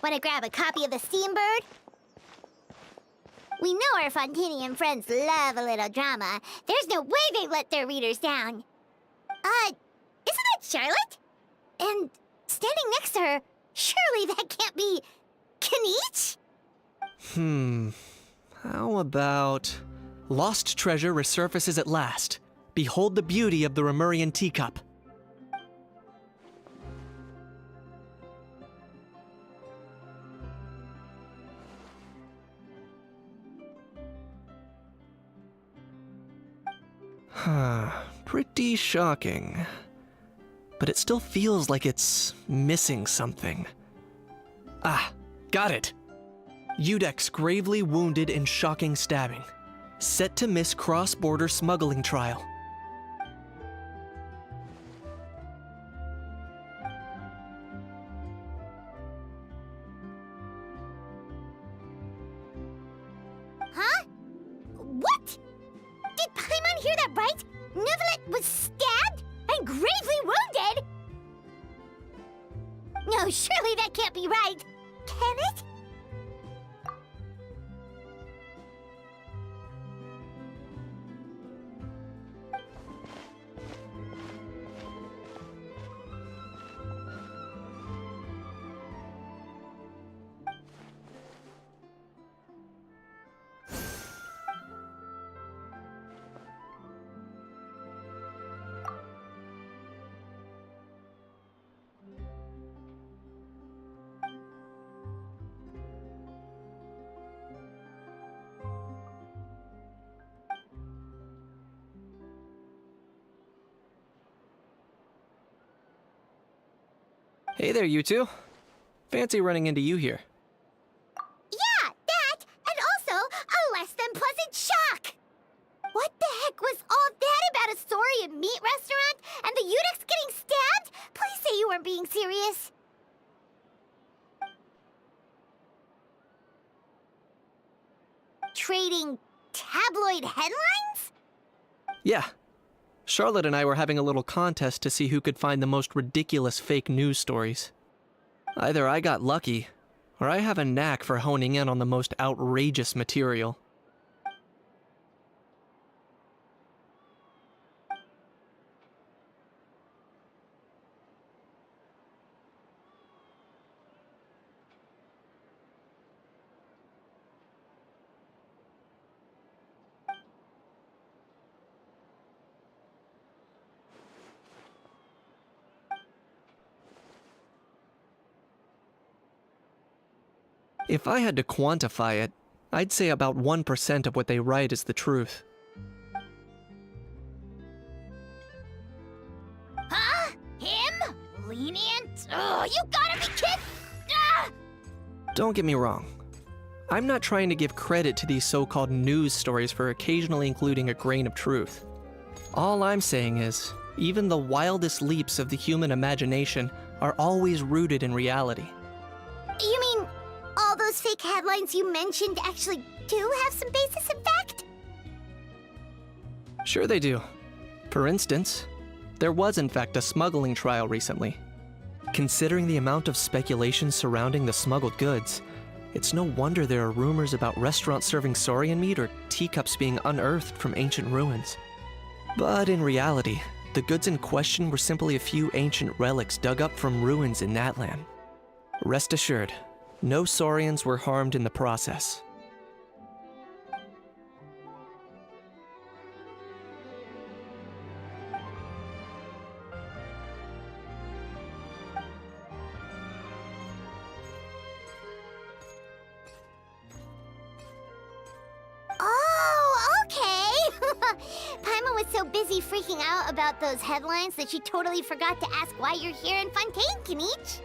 Want to grab a copy of the Steambird? We know our Fontanian friends love a little drama. There's no way they let their readers down. Isn't that Charlotte? And standing next to her, surely that can't be Kinich? How about... Lost treasure resurfaces at last. Behold the beauty of the Remurian teacup. Pretty shocking. But it still feels like it's missing something. Ah, got it! Udex gravely wounded in shocking stabbing. Set to miss cross-border smuggling trial. Huh? What? Did Paimon hear that right? Neuvillette was stabbed and gravely wounded? No, surely that can't be right. Can it? Hey there, you two. Fancy running into you here. Yeah, that, and also a less than pleasant shock. What the heck was all that about a Saurian meat restaurant and the Udex getting stabbed? Please say you weren't being serious. Trading tabloid headlines? Yeah. Charlotte and I were having a little contest to see who could find the most ridiculous fake news stories. Either I got lucky, or I have a knack for honing in on the most outrageous material. If I had to quantify it, I'd say about 1% of what they write is the truth. Huh? Him? Lenient? Oh, you gotta be kidding! Ah! Don't get me wrong. I'm not trying to give credit to these so-called news stories for occasionally including a grain of truth. All I'm saying is, even the wildest leaps of the human imagination are always rooted in reality. You mean all those fake headlines you mentioned actually do have some basis in fact? Sure they do. For instance, there was in fact a smuggling trial recently. Considering the amount of speculation surrounding the smuggled goods, it's no wonder there are rumors about restaurants serving saurian meat or teacups being unearthed from ancient ruins. But in reality, the goods in question were simply a few ancient relics dug up from ruins in Natlan. Rest assured, no saurians were harmed in the process. Oh, okay! Paimon was so busy freaking out about those headlines that she totally forgot to ask why you're here in Fontaine, Kinich.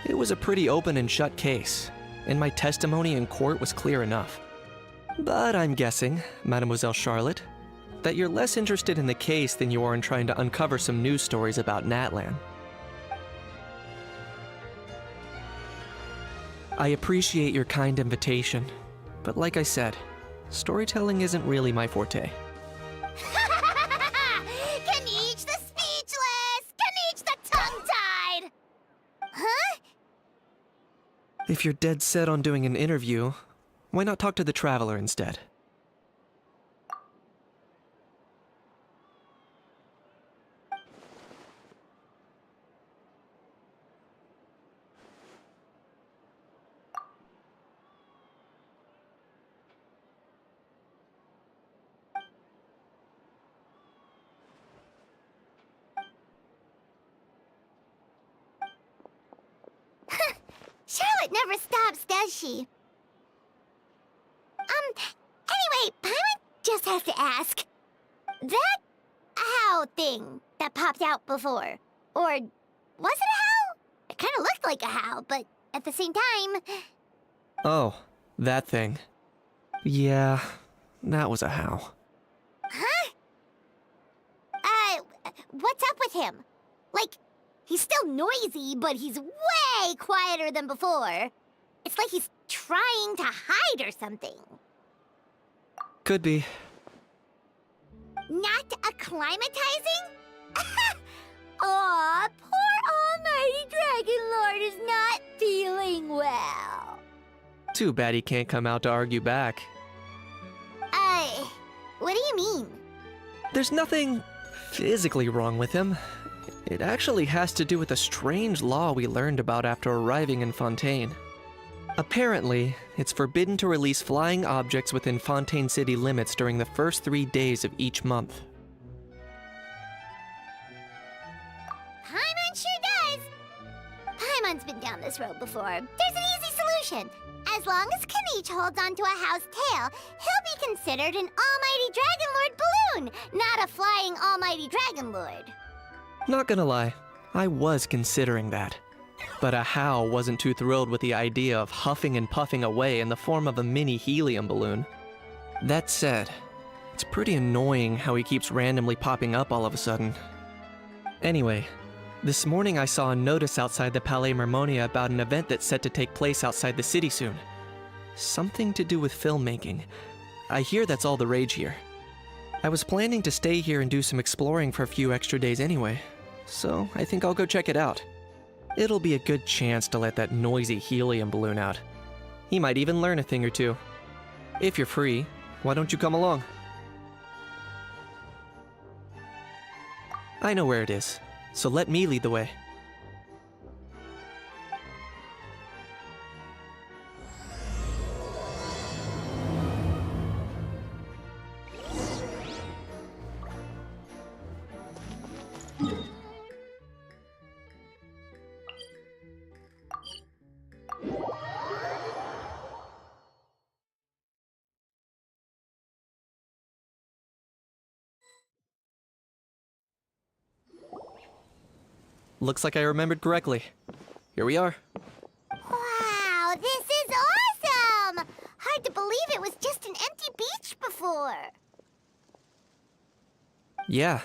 It was a pretty open and shut case, and my testimony in court was clear enough. But I'm guessing, Mademoiselle Charlotte, that you're less interested in the case than you are in trying to uncover some news stories about Natlan. I appreciate your kind invitation, but like I said, storytelling isn't really my forte. If you're dead set on doing an interview, why not talk to the Traveler instead? Charlotte never stops, does she? Anyway, Paimon just has to ask. That how thing that popped out before, or was it a how? It kind of looked like a how, but at the same time... Oh, that thing. Yeah, that was a how. Huh? What's up with him? Like, he's still noisy, but he's way quieter than before. It's like he's trying to hide or something. Could be. Not acclimatizing? Aw, poor Almighty Dragon Lord is not feeling well. Too bad he can't come out to argue back. What do you mean? There's nothing physically wrong with him. It actually has to do with a strange law we learned about after arriving in Fontaine. Apparently, it's forbidden to release flying objects within Fontaine City limits during the first 3 days of each month. Paimon sure does! Paimon's been down this road before. There's an easy solution. As long as Kaniche holds onto a house tail, he'll be considered an Almighty Dragon Lord balloon, not a flying Almighty Dragon Lord. Not gonna lie, I was considering that. But a how wasn't too thrilled with the idea of huffing and puffing away in the form of a mini helium balloon. That said, it's pretty annoying how he keeps randomly popping up all of a sudden. Anyway, this morning I saw a notice outside the Palais Mermonia about an event that's set to take place outside the city soon. Something to do with filmmaking. I hear that's all the rage here. I was planning to stay here and do some exploring for a few extra days anyway, so I think I'll go check it out. It'll be a good chance to let that noisy helium balloon out. He might even learn a thing or two. If you're free, why don't you come along? I know where it is, so let me lead the way. Looks like I remembered correctly. Here we are. Wow, this is awesome! Hard to believe it was just an empty beach before. Yeah,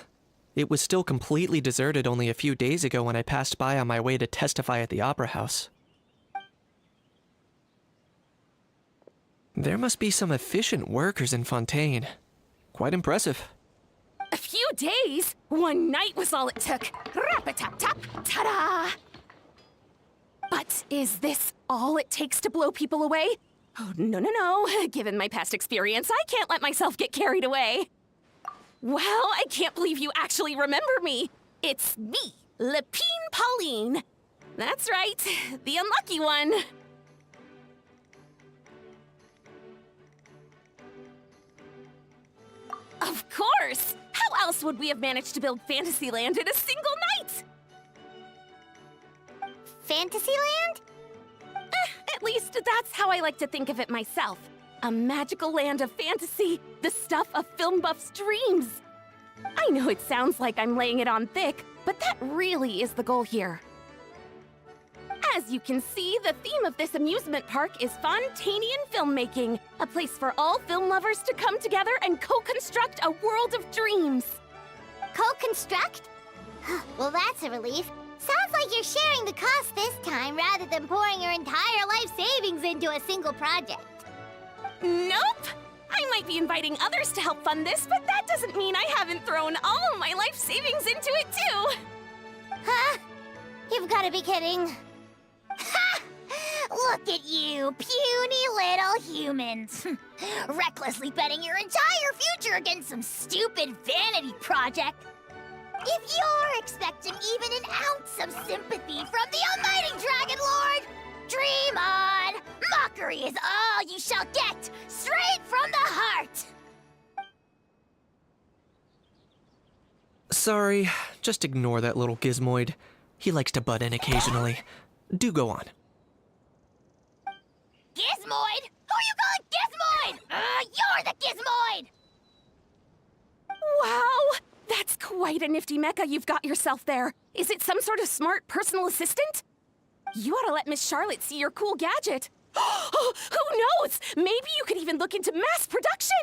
it was still completely deserted only a few days ago when I passed by on my way to testify at the Opera House. There must be some efficient workers in Fontaine. Quite impressive. A few days? One night was all it took. Rap-a-tap-tap, ta-da! But is this all it takes to blow people away? Oh, no. Given my past experience, I can't let myself get carried away. Well, I can't believe you actually remember me. It's me, Lepine Pauline. That's right, the unlucky one. Of course! How else would we have managed to build Fantasyland in a single night? Fantasyland? At least that's how I like to think of it myself. A magical land of fantasy, the stuff of film buffs' dreams. I know it sounds like I'm laying it on thick, but that really is the goal here. As you can see, the theme of this amusement park is Fontainian filmmaking, a place for all film lovers to come together and co-construct a world of dreams. Co-construct? Well, that's a relief. Sounds like you're sharing the cost this time rather than pouring your entire life savings into a single project. Nope! I might be inviting others to help fund this, but that doesn't mean I haven't thrown all of my life savings into it too! Huh? You've got to be kidding. Ha! Look at you, puny little humans. Recklessly betting your entire future against some stupid vanity project. If you're expecting even an ounce of sympathy from the almighty Dragon Lord, dream on! Mockery is all you shall get, straight from the heart! Sorry, just ignore that little gizmoid. He likes to butt in occasionally. Do go on. Gizmoid? Who you calling Gizmoid? You're the Gizmoid! Wow! That's quite a nifty mecha you've got yourself there. Is it some sort of smart personal assistant? You ought to let Miss Charlotte see your cool gadget. Who knows? Maybe you could even look into mass production!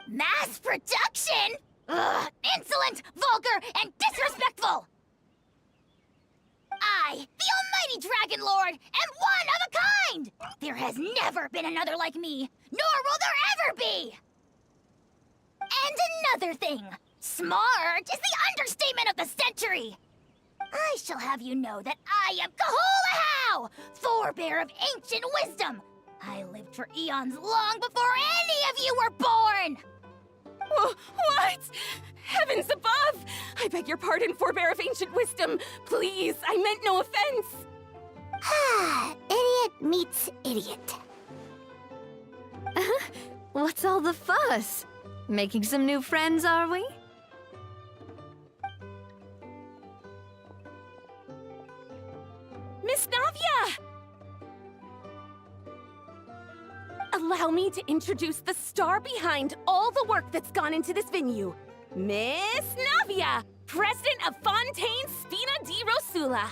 Mass production? Ugh, insolent, vulgar, and disrespectful! I, the almighty Dragon Lord, am one of a kind! There has never been another like me, nor will there ever be! And another thing, smart is the understatement of the century! I shall have you know that I am Kahula-How, forebear of ancient wisdom! I lived for eons long before any of you were born! What? Heavens above! I beg your pardon, forebear of ancient wisdom. Please, I meant no offense. Idiot meets idiot. What's all the fuss? Making some new friends, are we? Miss Navia! Allow me to introduce the star behind all the work that's gone into this venue. Miss Navia, president of Fontaine Spina di Rosula.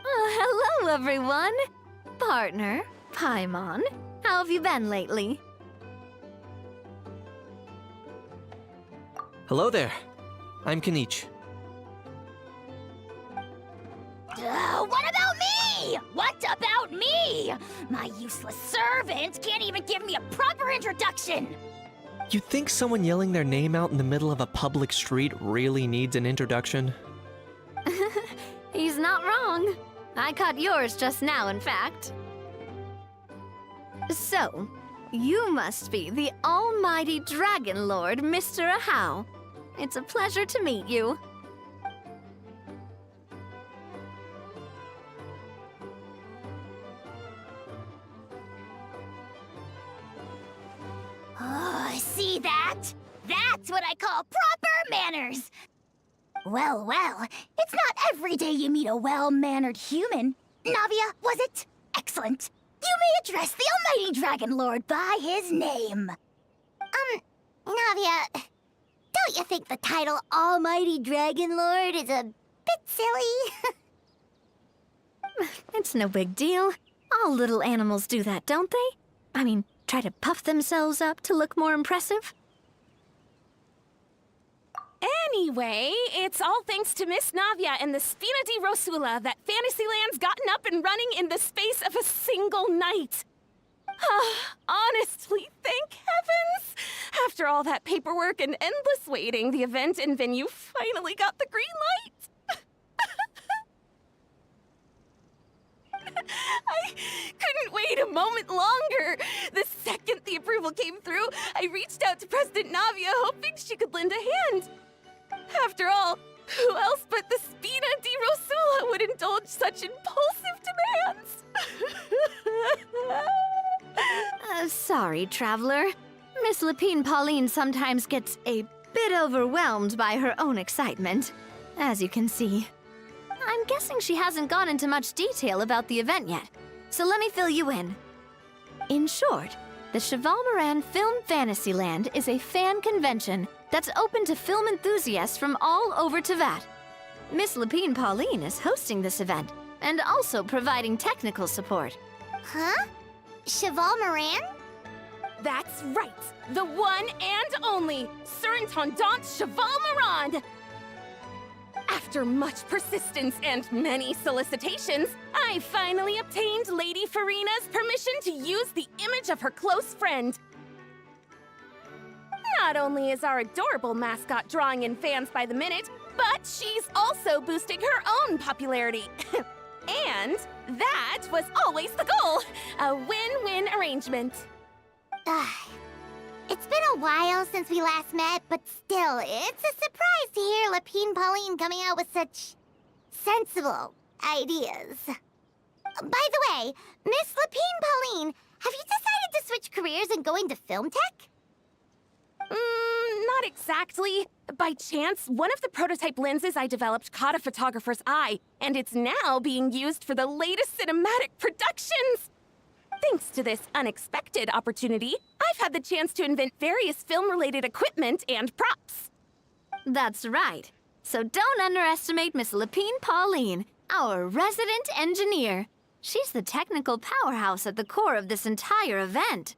Hello, everyone. Partner, Paimon, how have you been lately? Hello there. I'm Kanich. What about me? What about me? My useless servant can't even give me a proper introduction. You think someone yelling their name out in the middle of a public street really needs an introduction? He's not wrong. I caught yours just now, in fact. So, you must be the almighty Dragon Lord, Mr. Ahau. It's a pleasure to meet you. Oh, see that? That's what I call proper manners. Well, it's not every day you meet a well-mannered human. Navia, was it? Excellent. You may address the almighty Dragon Lord by his name. Navia, don't you think the title Almighty Dragon Lord is a bit silly? It's no big deal. All little animals do that, don't they? I mean, try to puff themselves up to look more impressive. Anyway, it's all thanks to Miss Navia and the Spina di Rosula that Fantasyland's gotten up and running in the space of a single night. Honestly, thank heavens! After all that paperwork and endless waiting, the event and venue finally got the green light. I couldn't wait a moment longer. The second the approval came through, I reached out to President Navia, hoping she could lend a hand. After all, who else but the Spina di Rosula would indulge such impulsive demands? Sorry, Traveler. Miss Lapine Pauline sometimes gets a bit overwhelmed by her own excitement, as you can see. I'm guessing she hasn't gone into much detail about the event yet, so let me fill you in. In short, the Cheval Moran Film Fantasyland is a fan convention that's open to film enthusiasts from all over Teyvat. Miss Lapine Pauline is hosting this event and also providing technical support. Huh? Cheval Moran? That's right, the one and only Surintendant Cheval Moran! After much persistence and many solicitations, I finally obtained Lady Farina's permission to use the image of her close friend. Not only is our adorable mascot drawing in fans by the minute, but she's also boosting her own popularity. And that was always the goal. A win-win arrangement. It's been a while since we last met, but still, it's a surprise to hear Lapine Pauline coming out with such sensible ideas. By the way, Miss Lapine Pauline, have you decided to switch careers and go into film tech? Not exactly. By chance, one of the prototype lenses I developed caught a photographer's eye, and it's now being used for the latest cinematic productions. Thanks to this unexpected opportunity, I've had the chance to invent various film-related equipment and props. That's right. So don't underestimate Miss Lapine Pauline, our resident engineer. She's the technical powerhouse at the core of this entire event.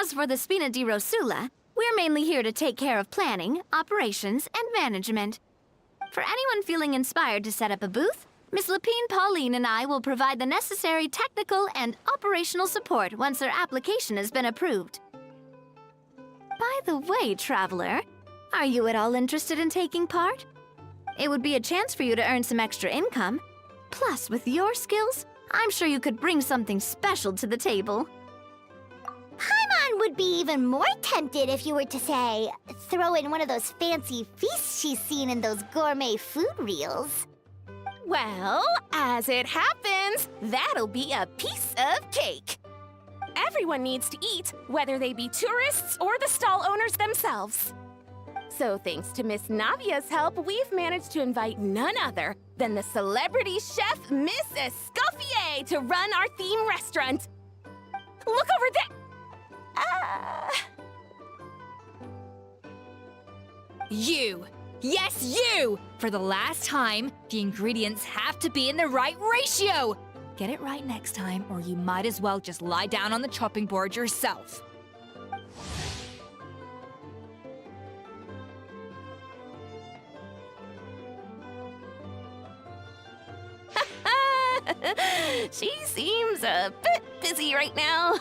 As for the Spina di Rosula, we're mainly here to take care of planning, operations, and management. For anyone feeling inspired to set up a booth, Miss Lapine Pauline and I will provide the necessary technical and operational support once their application has been approved. By the way, Traveler, are you at all interested in taking part? It would be a chance for you to earn some extra income. Plus, with your skills, I'm sure you could bring something special to the table. Paimon would be even more tempted if you were to, say, throw in one of those fancy feasts she's seen in those gourmet food reels. Well, as it happens, that'll be a piece of cake. Everyone needs to eat, whether they be tourists or the stall owners themselves. So thanks to Miss Navia's help, we've managed to invite none other than the celebrity chef, Miss Escoffier, to run our theme restaurant. Look over there! You! Yes, you! For the last time, the ingredients have to be in the right ratio! Get it right next time, or you might as well just lie down on the chopping board yourself. She seems a bit busy right now.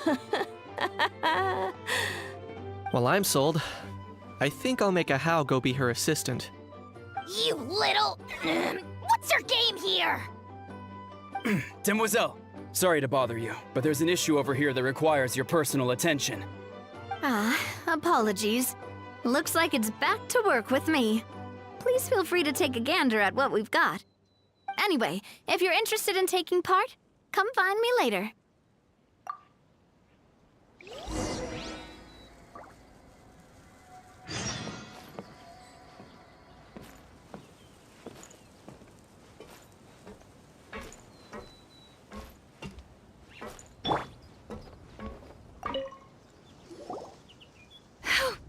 Well, I'm sold. I think I'll make a How go be her assistant. You little... What's your game here? Demoiselle, sorry to bother you, but there's an issue over here that requires your personal attention. Apologies. Looks like it's back to work with me. Please feel free to take a gander at what we've got. Anyway, if you're interested in taking part, come find me later.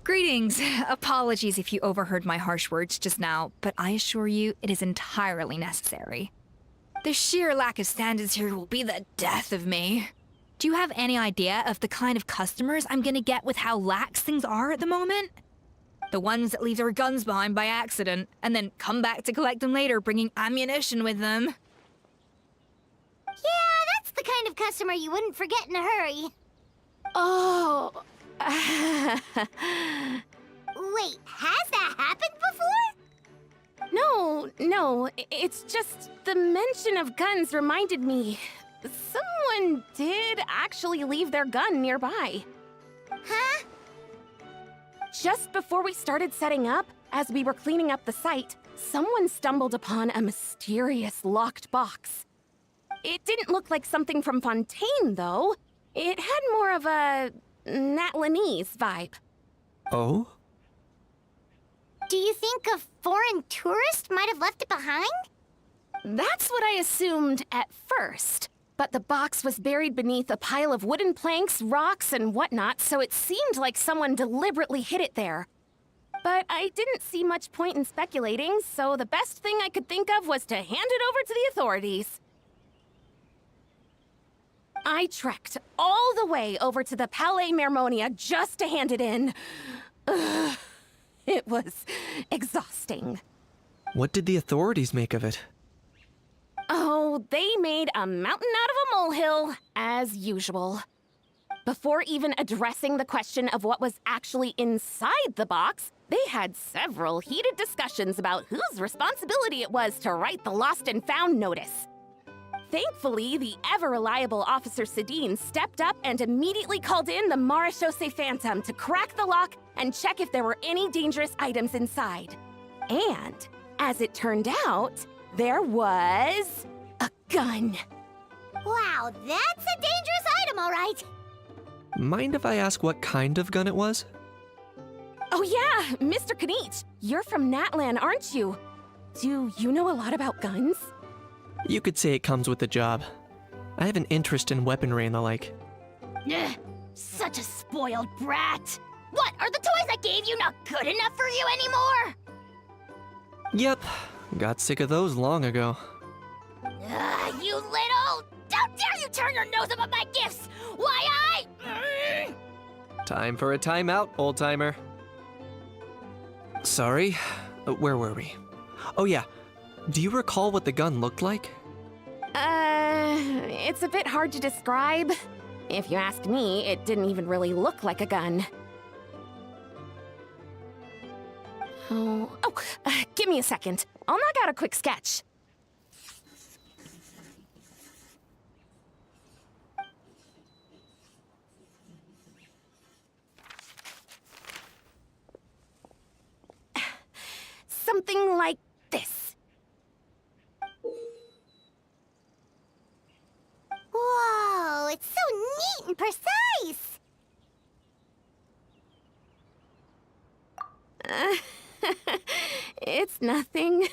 Greetings. Apologies if you overheard my harsh words just now, but I assure you it is entirely necessary. The sheer lack of standards here will be the death of me. Do you have any idea of the kind of customers I'm gonna get with how lax things are at the moment? The ones that leave their guns behind by accident, and then come back to collect them later, bringing ammunition with them. Yeah, that's the kind of customer you wouldn't forget in a hurry. Oh. Wait, has that happened before? No, it's just the mention of guns reminded me. Someone did actually leave their gun nearby. Huh? Just before we started setting up, as we were cleaning up the site, someone stumbled upon a mysterious locked box. It didn't look like something from Fontaine, though. It had more of a Natlanese vibe. Oh? Do you think a foreign tourist might have left it behind? That's what I assumed at first. But the box was buried beneath a pile of wooden planks, rocks, and whatnot, so it seemed like someone deliberately hid it there. But I didn't see much point in speculating, so the best thing I could think of was to hand it over to the authorities. I trekked all the way over to the Palais Mermonia just to hand it in. Ugh, it was exhausting. What did the authorities make of it? Oh, they made a mountain out of a molehill, as usual. Before even addressing the question of what was actually inside the box, they had several heated discussions about whose responsibility it was to write the lost and found notice. Thankfully, the ever-reliable Officer Sedine stepped up and immediately called in the Marechaussee Phantom to crack the lock and check if there were any dangerous items inside. And, as it turned out, there was a gun. Wow, that's a dangerous item, all right. Mind if I ask what kind of gun it was? Oh yeah, Mr. Kanich, you're from Natlan, aren't you? Do you know a lot about guns? You could say it comes with the job. I have an interest in weaponry and the like. Ugh, such a spoiled brat. What, are the toys I gave you not good enough for you anymore? Yep, got sick of those long ago. You little... How dare you turn your nose up at my gifts! Why, Time for a timeout, old-timer. Sorry, where were we? Oh yeah, do you recall what the gun looked like? It's a bit hard to describe. If you ask me, it didn't even really look like a gun. Give me a second. I'll knock out a quick sketch. Something like this. Whoa, it's so neat and precise. It's nothing.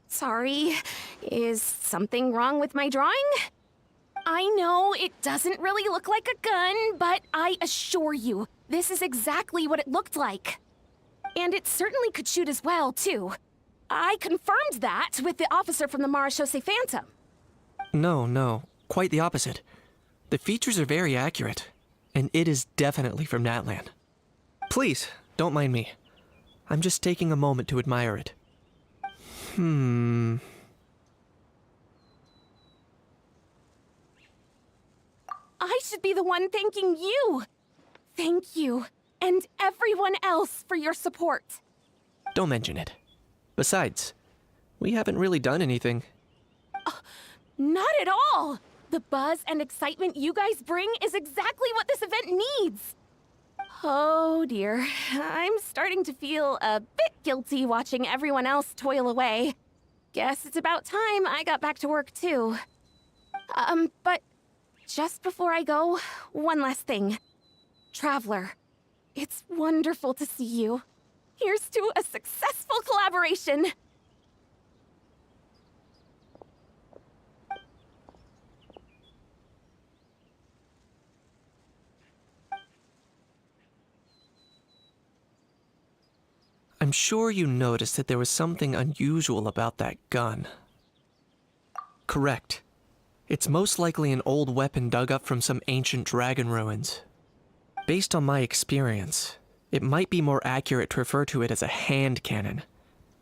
Sorry. Is something wrong with my drawing? I know it doesn't really look like a gun, but I assure you, this is exactly what it looked like. And it certainly could shoot as well, too. I confirmed that with the officer from the Marechaussee Phantom. No, quite the opposite. The features are very accurate, and it is definitely from Natlan. Please, don't mind me. I'm just taking a moment to admire it. I should be the one thanking you. Thank you, and everyone else for your support. Don't mention it. Besides, we haven't really done anything. Not at all! The buzz and excitement you guys bring is exactly what this event needs. Oh dear, I'm starting to feel a bit guilty watching everyone else toil away. Guess it's about time I got back to work too. But just before I go, one last thing. Traveler, it's wonderful to see you. Here's to a successful collaboration. I'm sure you noticed that there was something unusual about that gun. Correct. It's most likely an old weapon dug up from some ancient dragon ruins. Based on my experience, it might be more accurate to refer to it as a hand cannon.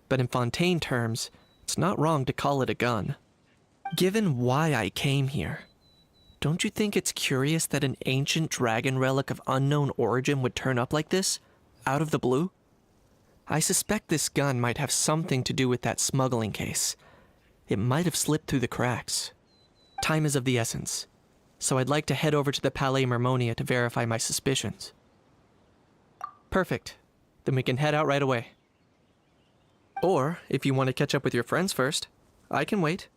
But in Fontaine terms, it's not wrong to call it a gun. Given why I came here, don't you think it's curious that an ancient dragon relic of unknown origin would turn up like this, out of the blue? I suspect this gun might have something to do with that smuggling case. It might have slipped through the cracks. Time is of the essence, so I'd like to head over to the Palais Mermonia to verify my suspicions. Perfect. Then we can head out right away. Or, if you want to catch up with your friends first, I can wait.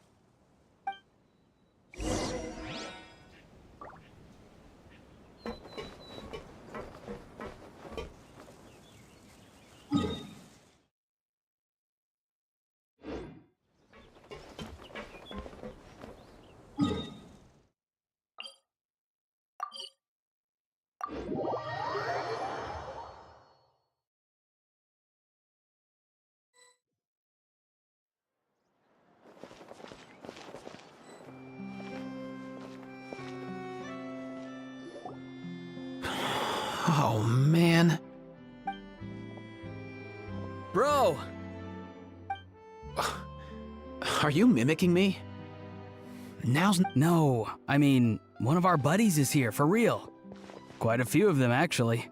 Oh, man. Bro! Are you mimicking me? No, I mean, one of our buddies is here, for real. Quite a few of them, actually.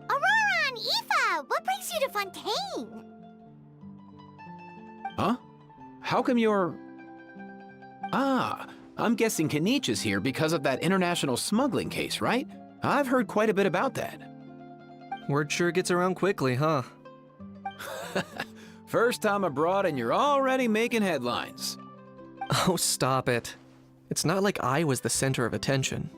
Aurora and Aoife, what brings you to Fontaine? how come you're... Ah, I'm guessing Kenichi's here because of that international smuggling case, right? I've heard quite a bit about that. Word sure gets around quickly, huh? First time abroad and you're already making headlines. Oh, stop it. It's not like I was the center of attention.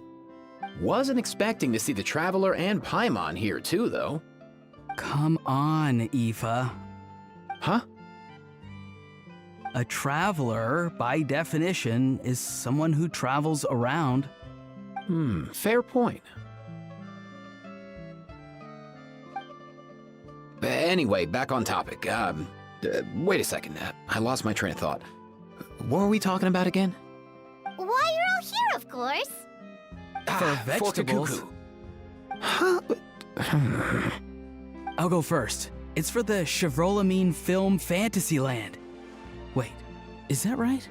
Wasn't expecting to see the Traveler and Paimon here too, though. Come on, Aoife. Huh? A traveler, by definition, is someone who travels around. Fair point. Anyway, back on topic. Wait a second. I lost my train of thought. What were we talking about again? Why, you're all here, of course. For vegetables. Kikuku. Huh? I'll go first. It's for the Chevrolamine Film Fantasyland. Wait, is that right?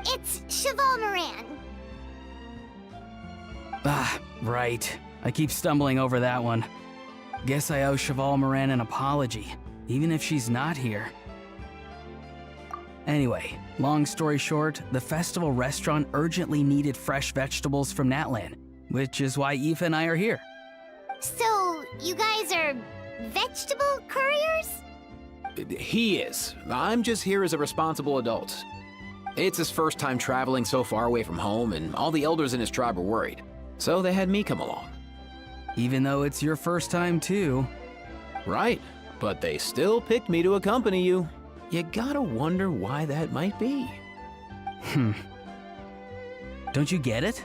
It's Cheval Moran. Ah, right. I keep stumbling over that one. Guess I owe Cheval Moran an apology, even if she's not here. Anyway, long story short, the festival restaurant urgently needed fresh vegetables from Natlan, which is why Aoife and I are here. So, you guys are vegetable couriers? He is. I'm just here as a responsible adult. It's his first time traveling so far away from home, and all the elders in his tribe were worried. So they had me come along. Even though it's your first time too. Right, but they still picked me to accompany you. You gotta wonder why that might be. Don't you get it?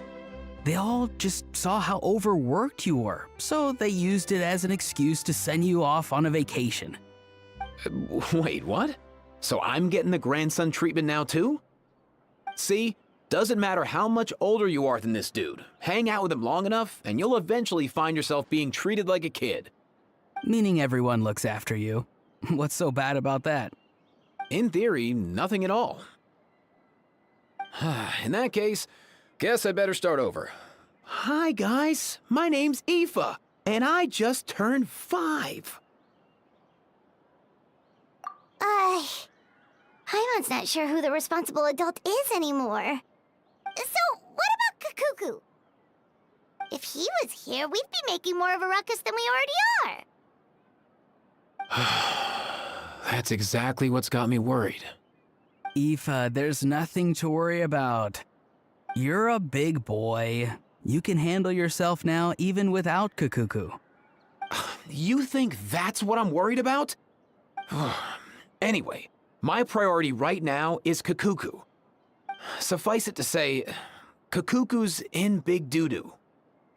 They all just saw how overworked you were, so they used it as an excuse to send you off on a vacation. Wait, what? So I'm getting the grandson treatment now too? See? Doesn't matter how much older you are than this dude. Hang out with him long enough, and you'll eventually find yourself being treated like a kid. Meaning everyone looks after you. What's so bad about that? In theory, nothing at all. In that case, guess I better start over. Hi guys, my name's Aoife, and I just turned 5. Paimon's not sure who the responsible adult is anymore. So, what about Kikuku? If he was here, we'd be making more of a ruckus than we already are. That's exactly what's got me worried. Aoife, there's nothing to worry about. You're a big boy. You can handle yourself now even without Kikuku. You think that's what I'm worried about? Anyway, my priority right now is Kikuku. Suffice it to say, Kikuku's in big doo-doo.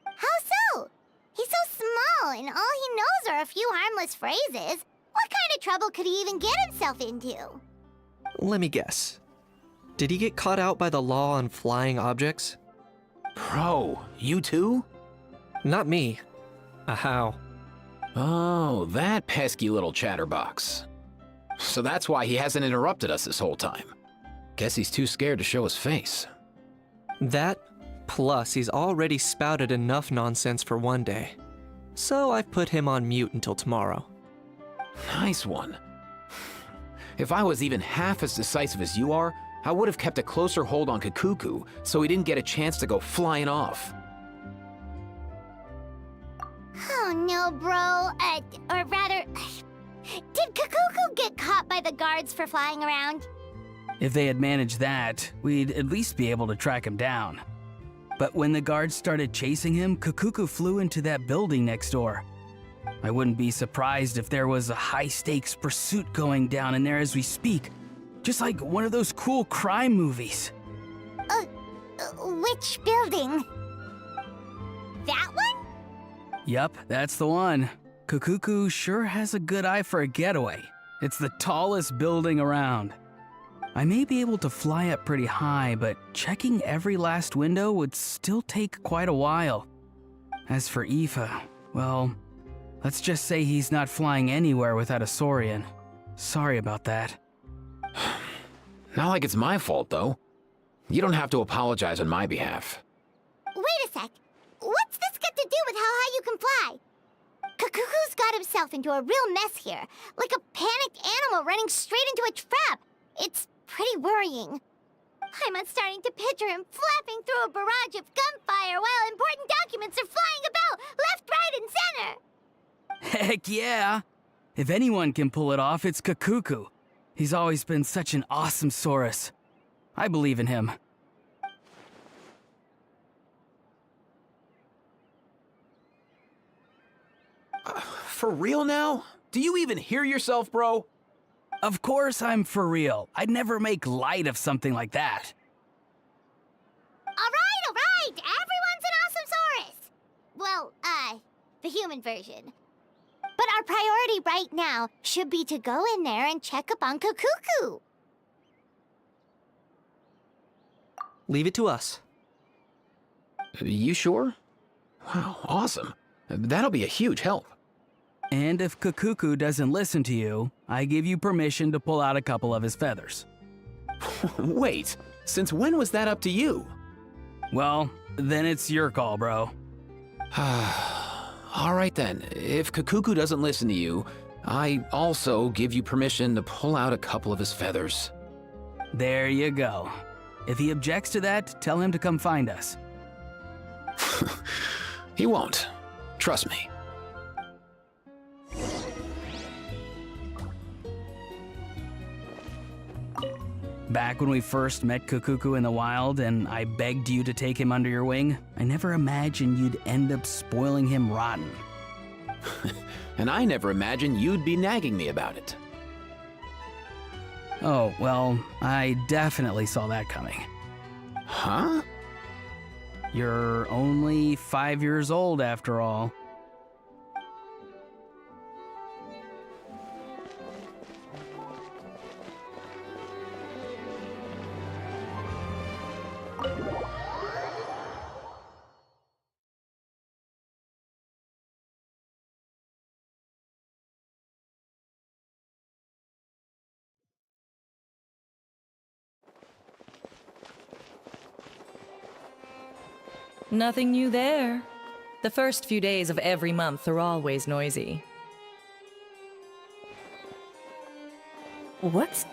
How so? He's so small, and all he knows are a few harmless phrases. What kind of trouble could he even get himself into? Let me guess. Did he get caught out by the law on flying objects? Bro, you too? Not me. How? Oh, that pesky little chatterbox. So that's why he hasn't interrupted us this whole time. Guess he's too scared to show his face. That, plus he's already spouted enough nonsense for one day. So I've put him on mute until tomorrow. Nice one. If I was even half as decisive as you are, I would have kept a closer hold on Kikuku so he didn't get a chance to go flying off. Oh no, bro. Or rather, did Kikuku get caught by the guards for flying around? If they had managed that, we'd at least be able to track him down. But when the guards started chasing him, Kikuku flew into that building next door. I wouldn't be surprised if there was a high-stakes pursuit going down in there as we speak. Just like one of those cool crime movies. Which building? That one? Yup, that's the one. Kikuku sure has a good eye for a getaway. It's the tallest building around. I may be able to fly up pretty high, but checking every last window would still take quite a while. As for Aoife, well, let's just say he's not flying anywhere without a Saurian. Sorry about that. Not like it's my fault, though. You don't have to apologize on my behalf. Wait a sec. What's this got to do with how high you can fly? Kikuku's got himself into a real mess here, like a panicked animal running straight into a trap. It's pretty worrying. I'm starting to picture him flapping through a barrage of gunfire while important documents are flying about left, right, and center. Heck yeah! If anyone can pull it off, it's Kakuku. He's always been such an awesome Saurus. I believe in him. For real now? Do you even hear yourself, bro? Of course I'm for real. I'd never make light of something like that. All right, everyone's an awesome Saurus. Well, the human version. But our priority right now should be to go in there and check up on Kakuku. Leave it to us. You sure? Wow, awesome. That'll be a huge help. And if Kakuku doesn't listen to you, I give you permission to pull out a couple of his feathers. Wait, since when was that up to you? Well, then it's your call, bro. All right then, if Kakuku doesn't listen to you, I also give you permission to pull out a couple of his feathers. There you go. If he objects to that, tell him to come find us. He won't. Trust me. Back when we first met Kakuku in the wild and I begged you to take him under your wing, I never imagined you'd end up spoiling him rotten. And I never imagined you'd be nagging me about it. Oh, well, I definitely saw that coming. Huh? You're only 5 years old after all. Nothing new there. The first few days of every month are always noisy. What?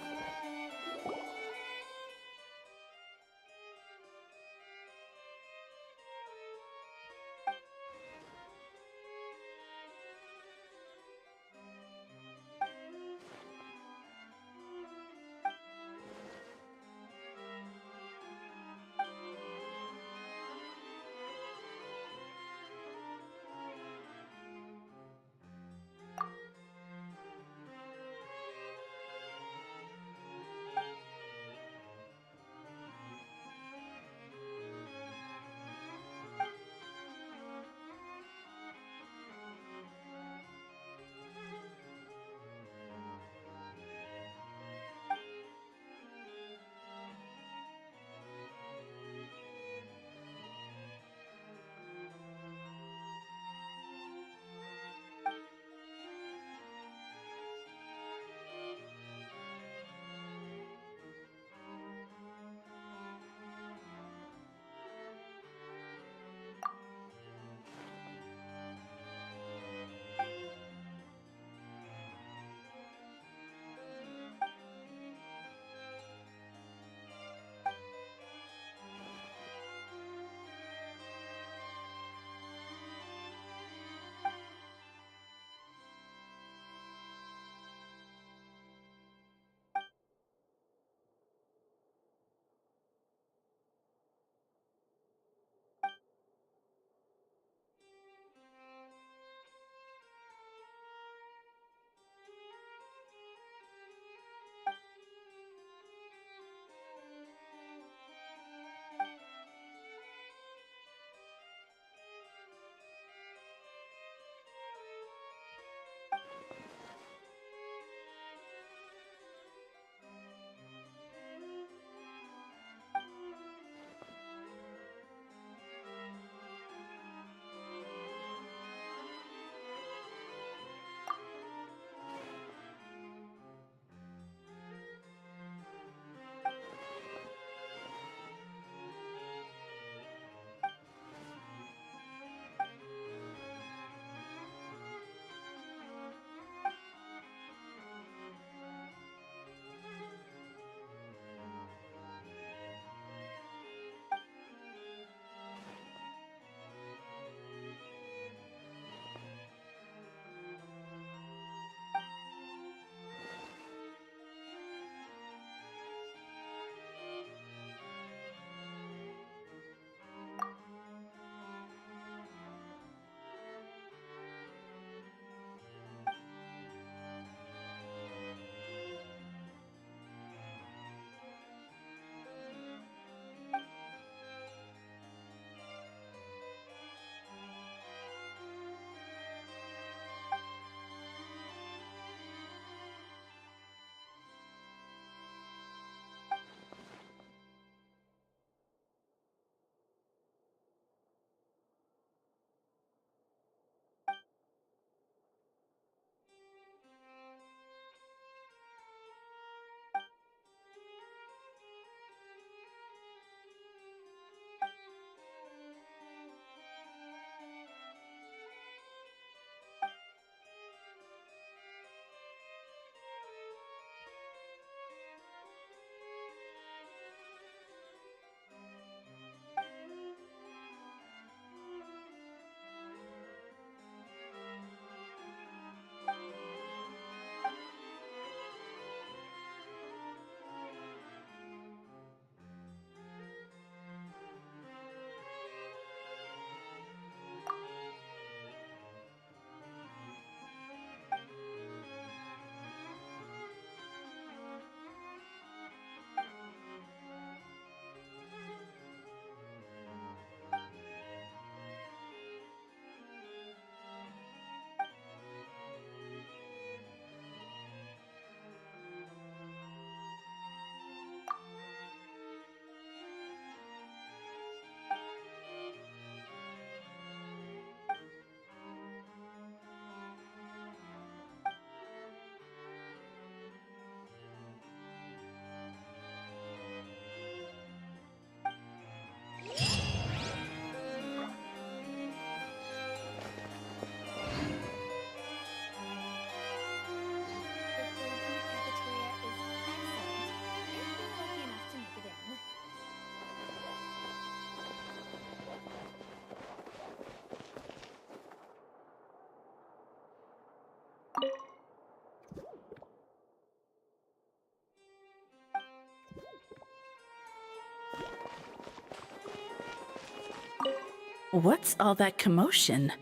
What's all that commotion?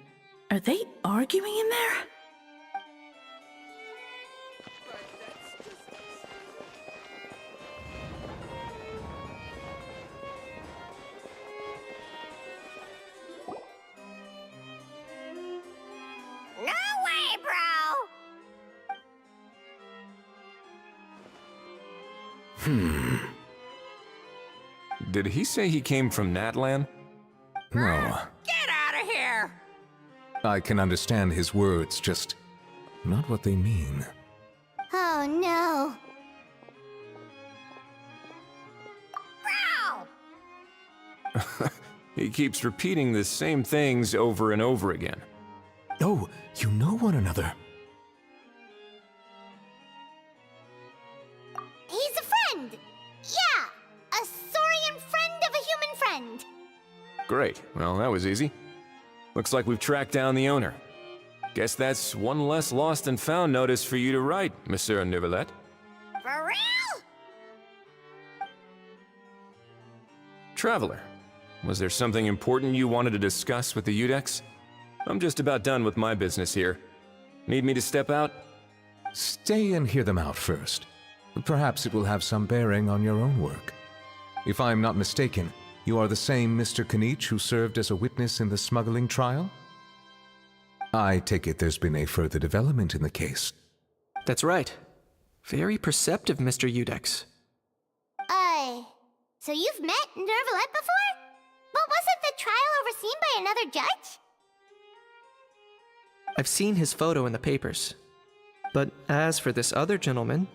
Are they arguing in there? No way, bro! Did he say he came from Natlan? No. Get out of here! I can understand his words, just not what they mean. Oh no. Bro! He keeps repeating the same things over and over again. Oh, you know one another. He's a friend! Yeah! A saurian friend of a human friend! Great. Well, that was easy. Looks like we've tracked down the owner. Guess that's one less lost and found notice for you to write, Monsieur Neuvillette. For real? Traveler, was there something important you wanted to discuss with the Udex? I'm just about done with my business here. Need me to step out? Stay and hear them out first. Perhaps it will have some bearing on your own work. If I'm not mistaken, you are the same Mr. Kanich who served as a witness in the smuggling trial? I take it there's been a further development in the case. That's right. Very perceptive, Mr. Udex. So you've met Neuvillette before? But wasn't the trial overseen by another judge? I've seen his photo in the papers. But as for this other gentleman...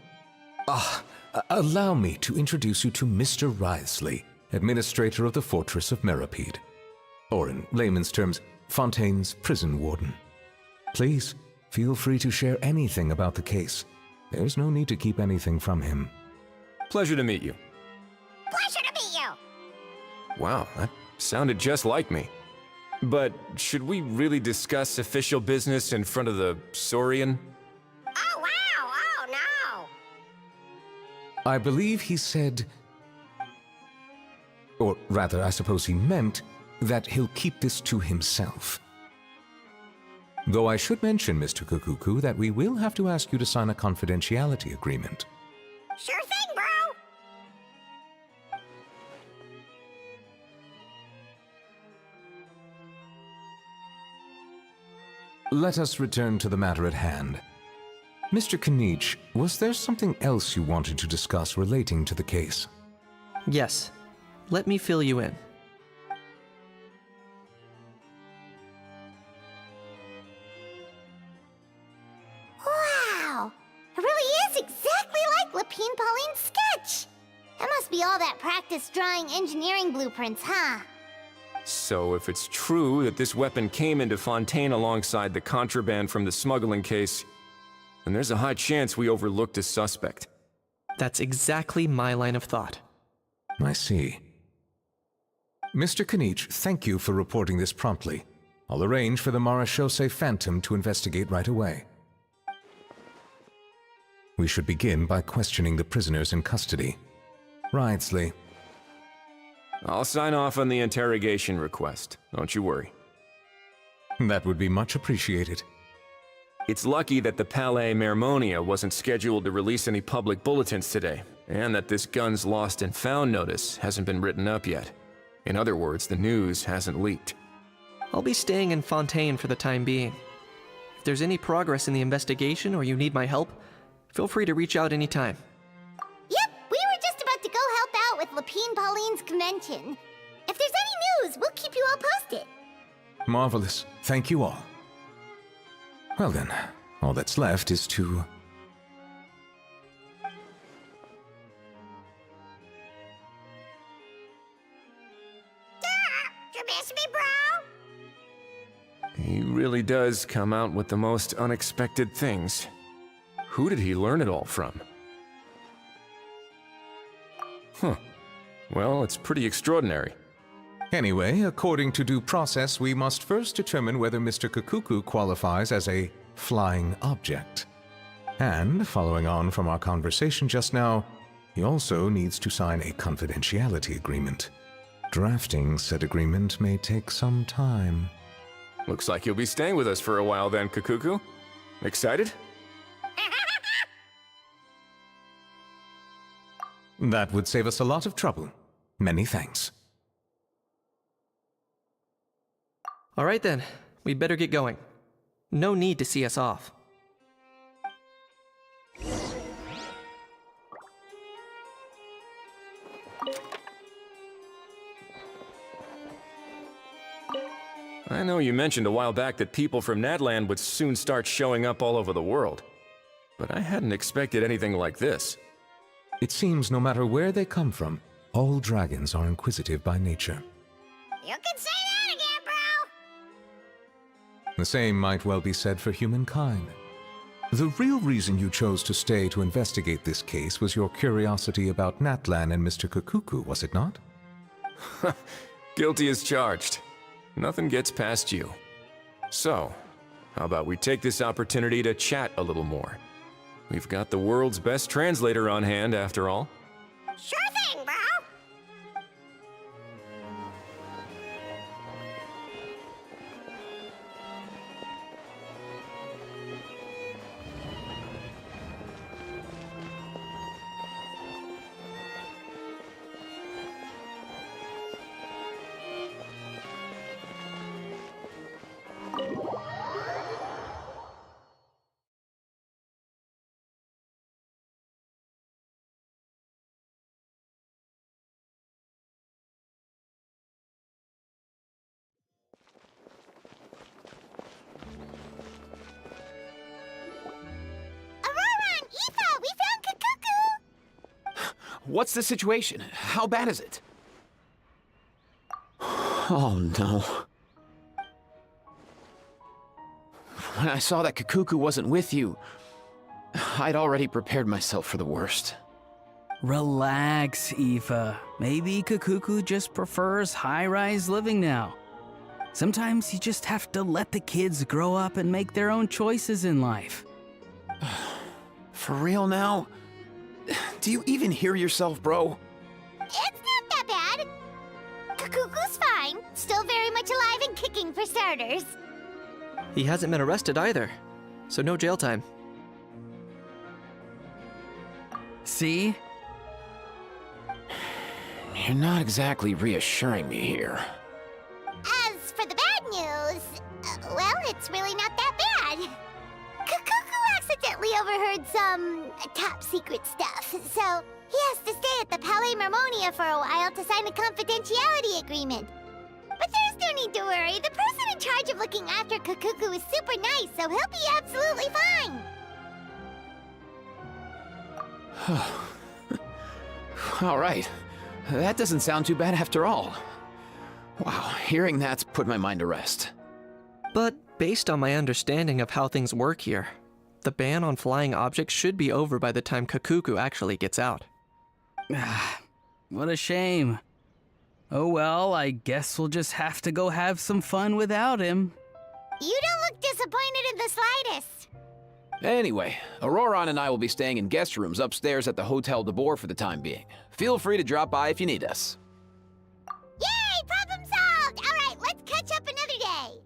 Allow me to introduce you to Mr. Wriothesley, administrator of the Fortress of Meripede. Or in layman's terms, Fontaine's prison warden. Please, feel free to share anything about the case. There's no need to keep anything from him. Pleasure to meet you. Pleasure to meet you! Wow, that sounded just like me. But should we really discuss official business in front of the Saurian? Oh, wow! Oh, no! I believe he said... Or rather, I suppose he meant that he'll keep this to himself. Though I should mention, Mr. Kukuku, that we will have to ask you to sign a confidentiality agreement. Sure thing, bro! Let us return to the matter at hand. Mr. Kanich, was there something else you wanted to discuss relating to the case? Yes. Let me fill you in. Wow! It really is exactly like Lapine Pauline's sketch! That must be all that practice drawing engineering blueprints, huh? So if it's true that this weapon came into Fontaine alongside the contraband from the smuggling case, then there's a high chance we overlooked a suspect. That's exactly my line of thought. I see. Mr. Kanich, thank you for reporting this promptly. I'll arrange for the Marechaussee Phantom to investigate right away. We should begin by questioning the prisoners in custody. Wriothesley. I'll sign off on the interrogation request, don't you worry. That would be much appreciated. It's lucky that the Palais Mermonia wasn't scheduled to release any public bulletins today, and that this gun's lost and found notice hasn't been written up yet. In other words, the news hasn't leaked. I'll be staying in Fontaine for the time being. If there's any progress in the investigation or you need my help, feel free to reach out anytime. Yep, we were just about to go help out with Lapine Pauline's convention. If there's any news, we'll keep you all posted. Marvelous. Thank you all. Well then, all that's left is to... You miss me, bro? He really does come out with the most unexpected things. Who did he learn it all from? Huh. Well, it's pretty extraordinary. Anyway, according to due process, we must first determine whether Mr. Kukuku qualifies as a flying object. And, following on from our conversation just now, he also needs to sign a confidentiality agreement. Drafting said agreement may take some time. Looks like you'll be staying with us for a while then, Kakuku. Excited? That would save us a lot of trouble. Many thanks. All right then, we better get going. No need to see us off. I know you mentioned a while back that people from Nadland would soon start showing up all over the world, but I hadn't expected anything like this. It seems no matter where they come from, all dragons are inquisitive by nature. You can say that again, bro! The same might well be said for humankind. The real reason you chose to stay to investigate this case was your curiosity about Natlan and Mr. Kakuku, was it not? Guilty as charged. Nothing gets past you. So, how about we take this opportunity to chat a little more? We've got the world's best translator on hand, after all. Sure thing, bro! What's the situation? How bad is it? Oh no. When I saw that Kakuku wasn't with you, I'd already prepared myself for the worst. Relax, Aoife. Maybe Kakuku just prefers high-rise living now. Sometimes you just have to let the kids grow up and make their own choices in life. For real now? Do you even hear yourself, bro? It's not that bad. Kakuku's fine. Still very much alive and kicking for starters. He hasn't been arrested either, so no jail time. See? You're not exactly reassuring me here. As for the bad news, well, it's really not that bad. Kakuku accidentally overheard some top-secret stuff, so he has to stay at the Palais Mermonia for a while to sign a confidentiality agreement. But there's no need to worry. The person in charge of looking after Kakuku is super nice, so he'll be absolutely fine. All right. That doesn't sound too bad after all. Wow, hearing that's put my mind to rest. But based on my understanding of how things work here, the ban on flying objects should be over by the time Kakuku actually gets out. What a shame. Oh well, I guess we'll just have to go have some fun without him. You don't look disappointed in the slightest. Anyway, Auroron and I will be staying in guest rooms upstairs at the Hotel de Boer for the time being. Feel free to drop by if you need us. Yay! Problem solved! All right, let's catch up another day.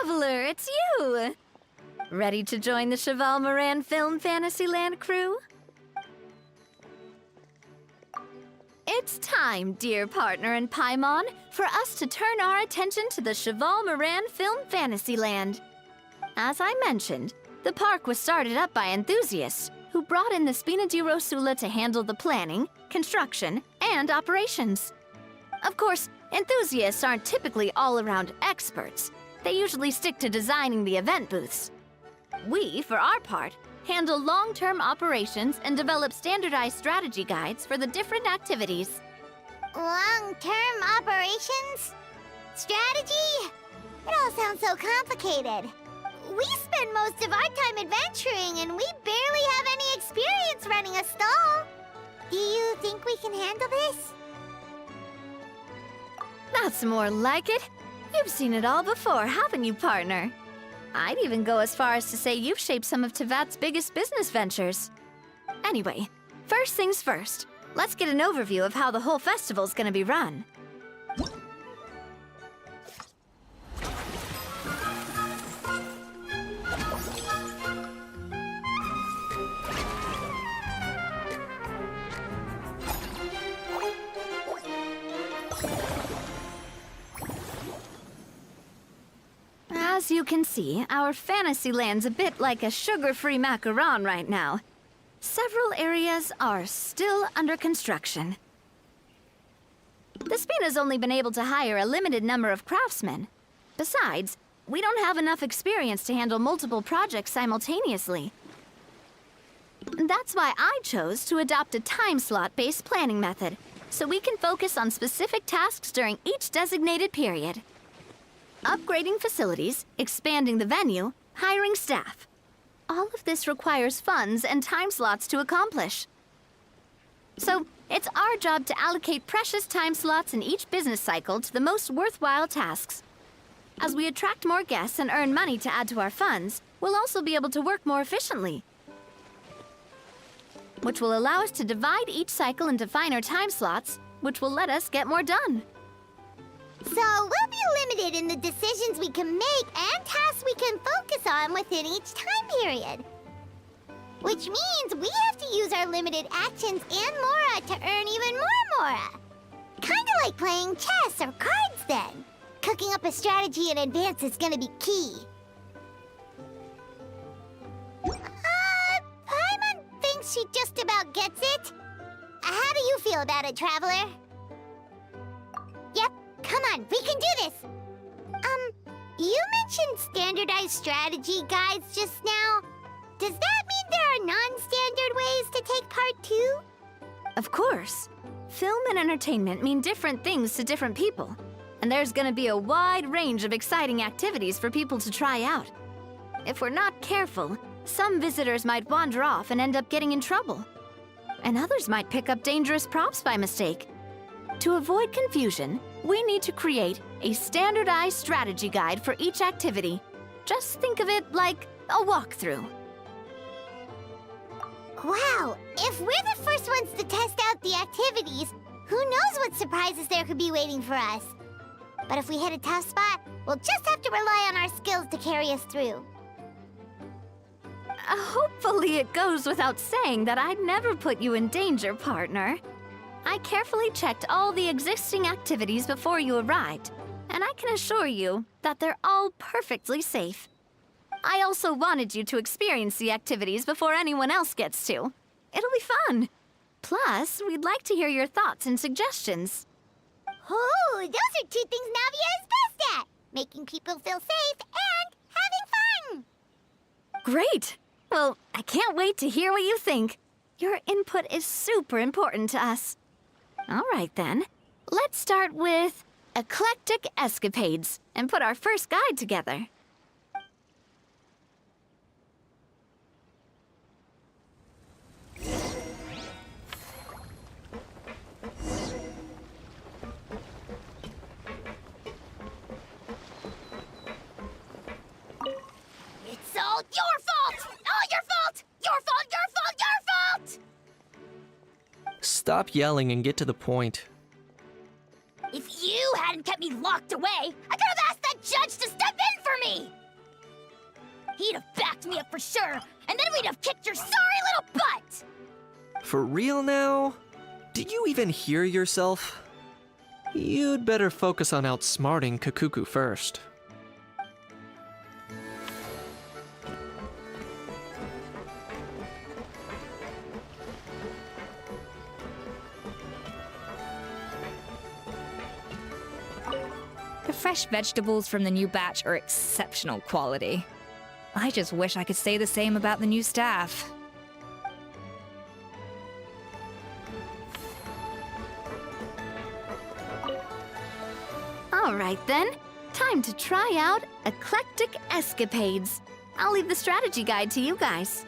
Traveler, it's you! Ready to join the Cheval Moran Film Fantasyland crew? It's time, dear partner and Paimon, for us to turn our attention to the Cheval Moran Film Fantasyland. As I mentioned, the park was started up by enthusiasts who brought in the Spina di Rosula to handle the planning, construction, and operations. Of course, enthusiasts aren't typically all-around experts. They usually stick to designing the event booths. We, for our part, handle long-term operations and develop standardized strategy guides for the different activities. Long-term operations? Strategy? It all sounds so complicated. We spend most of our time adventuring, and we barely have any experience running a stall. Do you think we can handle this? That's more like it. You've seen it all before, haven't you, partner? I'd even go as far as to say you've shaped some of Tevat's biggest business ventures. Anyway, first things first. Let's get an overview of how the whole festival's gonna be run. As you can see, our Fantasyland's a bit like a sugar-free macaron right now. Several areas are still under construction. The Spina's only been able to hire a limited number of craftsmen. Besides, we don't have enough experience to handle multiple projects simultaneously. That's why I chose to adopt a time slot-based planning method, so we can focus on specific tasks during each designated period. Upgrading facilities, expanding the venue, hiring staff. All of this requires funds and time slots to accomplish. So, it's our job to allocate precious time slots in each business cycle to the most worthwhile tasks. As we attract more guests and earn money to add to our funds, we'll also be able to work more efficiently, which will allow us to divide each cycle into finer time slots, which will let us get more done. So we'll be limited in the decisions we can make and tasks we can focus on within each time period. Which means we have to use our limited actions and Mora to earn even more Mora. Kinda like playing chess or cards then. Cooking up a strategy in advance is gonna be key. Paimon thinks she just about gets it. How do you feel about it, Traveler? Yep. Come on, we can do this! You mentioned standardized strategy guides just now. Does that mean there are non-standard ways to take part too? Of course. Film and entertainment mean different things to different people. And there's gonna be a wide range of exciting activities for people to try out. If we're not careful, some visitors might wander off and end up getting in trouble. And others might pick up dangerous props by mistake. To avoid confusion, we need to create a standardized strategy guide for each activity. Just think of it like a walkthrough. Wow, if we're the first ones to test out the activities, who knows what surprises there could be waiting for us. But if we hit a tough spot, we'll just have to rely on our skills to carry us through. Hopefully it goes without saying that I'd never put you in danger, partner. I carefully checked all the existing activities before you arrived, and I can assure you that they're all perfectly safe. I also wanted you to experience the activities before anyone else gets to. It'll be fun. Plus, we'd like to hear your thoughts and suggestions. Oh, those are two things Navia is best at! Making people feel safe and having fun! Great! Well, I can't wait to hear what you think. Your input is super important to us. All right, then. Let's start with eclectic escapades and put our first guide together. It's all your fault! All your fault! Your fault, your fault, your fault! Stop yelling and get to the point. If you hadn't kept me locked away, I could have asked that judge to step in for way! He'd have backed me up for sure, and then we'd have kicked your sorry little butt! For real now? Did you even hear yourself? You'd better focus on outsmarting Kakuku first. The fresh vegetables from the new batch are exceptional quality. I just wish I could say the same about the new staff. All right then, time to try out Eclectic Escapades. I'll leave the strategy guide to you guys.